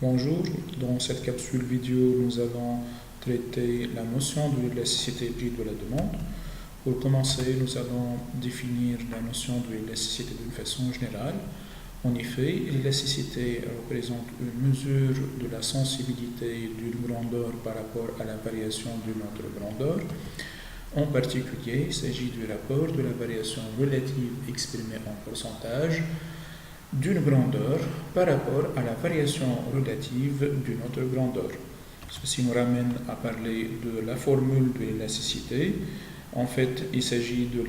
Bonjour, dans cette capsule vidéo, nous allons traiter la notion de l'élasticité prix de la demande. Pour commencer, nous allons définir la notion de l'élasticité d'une façon générale. En effet, l'élasticité représente une mesure de la sensibilité d'une grandeur par rapport à la variation d'une autre grandeur. En particulier, il s'agit du rapport de la variation relative exprimée en pourcentage d'une grandeur par rapport à la variation relative d'une autre grandeur. Ceci nous ramène à parler de la formule de l'élasticité. En fait, il s'agit du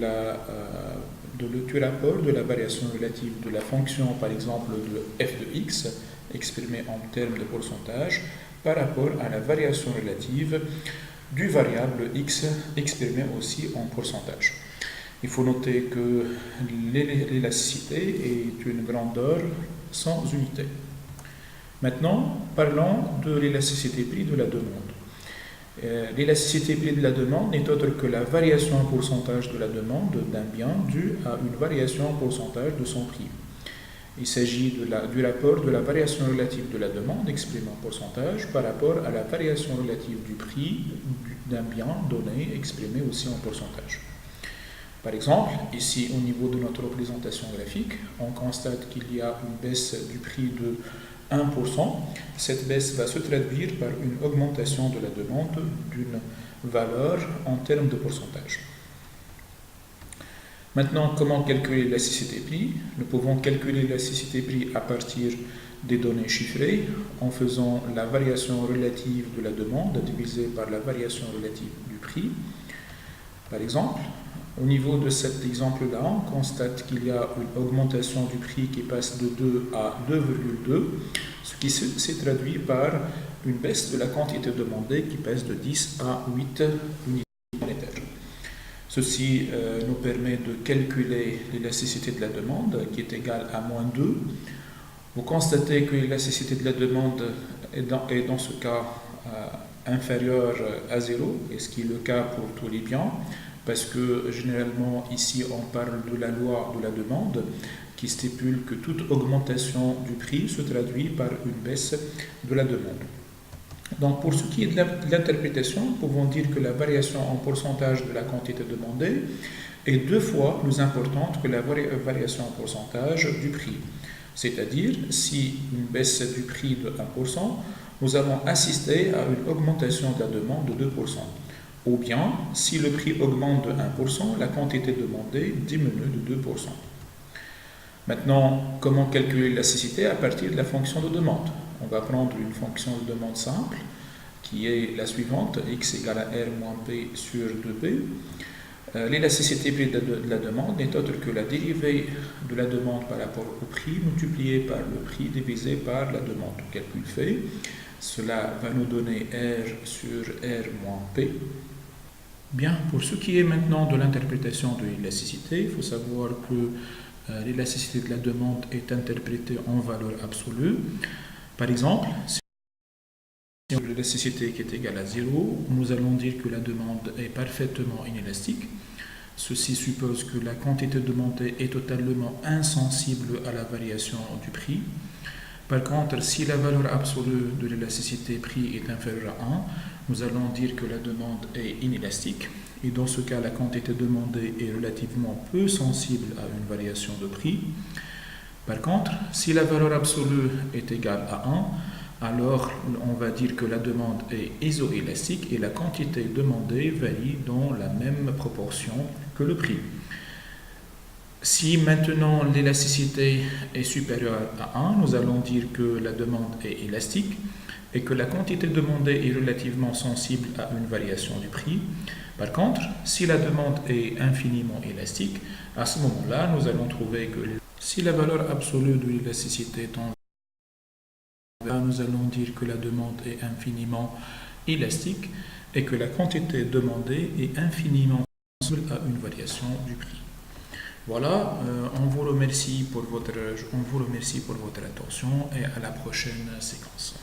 rapport de la variation relative de la fonction, par exemple, de f de x, exprimée en termes de pourcentage, par rapport à la variation relative du variable x, exprimée aussi en pourcentage. Il faut noter que l'élasticité est une grandeur sans unité. Maintenant, parlons de l'élasticité prix de la demande. L'élasticité prix de la demande n'est autre que la variation en pourcentage de la demande d'un bien due à une variation en pourcentage de son prix. Il s'agit du rapport de la variation relative de la demande exprimée en pourcentage par rapport à la variation relative du prix d'un bien donné exprimé aussi en pourcentage. Par exemple, ici au niveau de notre représentation graphique, on constate qu'il y a une baisse du prix de 1%. Cette baisse va se traduire par une augmentation de la demande d'une valeur en termes de pourcentage. Maintenant, comment calculer l'élasticité prix? Nous pouvons calculer l'élasticité prix à partir des données chiffrées en faisant la variation relative de la demande divisée par la variation relative du prix. Par exemple, au niveau de cet exemple-là, on constate qu'il y a une augmentation du prix qui passe de 2 à 2,2, ce qui s'est traduit par une baisse de la quantité demandée qui passe de 10 à 8 unités monétaires. Ceci nous permet de calculer l'élasticité de la demande qui est égale à moins 2. Vous constatez que l'élasticité de la demande est dans ce cas inférieure à 0, et ce qui est le cas pour tous les biens, parce que généralement ici on parle de la loi de la demande qui stipule que toute augmentation du prix se traduit par une baisse de la demande. Donc pour ce qui est de l'interprétation, nous pouvons dire que la variation en pourcentage de la quantité demandée est 2 fois plus importante que la variation en pourcentage du prix. C'est-à-dire, si une baisse du prix de 1%, nous avons assisté à une augmentation de la demande de 2%. Ou bien, si le prix augmente de 1%, la quantité demandée diminue de 2%. Maintenant, comment calculer l'élasticité à partir de la fonction de demande? On va prendre une fonction de demande simple, qui est la suivante, x égale à r moins p sur 2p. L'élasticité prix de la demande n'est autre que la dérivée de la demande par rapport au prix multiplié par le prix divisé par la demande. Calcul fait, cela va nous donner r sur r moins p. Bien, pour ce qui est maintenant de l'interprétation de l'élasticité, il faut savoir que l'élasticité de la demande est interprétée en valeur absolue. Par exemple, si on a l'élasticité qui est égale à 0, nous allons dire que la demande est parfaitement inélastique. Ceci suppose que la quantité demandée est totalement insensible à la variation du prix. Par contre, si la valeur absolue de l'élasticité prix est inférieure à 1, nous allons dire que la demande est inélastique. Et dans ce cas, la quantité demandée est relativement peu sensible à une variation de prix. Par contre, si la valeur absolue est égale à 1, alors on va dire que la demande est isoélastique et la quantité demandée varie dans la même proportion que le prix. Si maintenant l'élasticité est supérieure à 1, nous allons dire que la demande est élastique et que la quantité demandée est relativement sensible à une variation du prix. Par contre, si la demande est infiniment élastique, à ce moment-là, nous allons trouver que si la valeur absolue de l'élasticité tend vers 1, nous allons dire que la demande est infiniment élastique et que la quantité demandée est infiniment sensible à une variation du prix. Voilà, on vous remercie pour votre attention et à la prochaine séquence.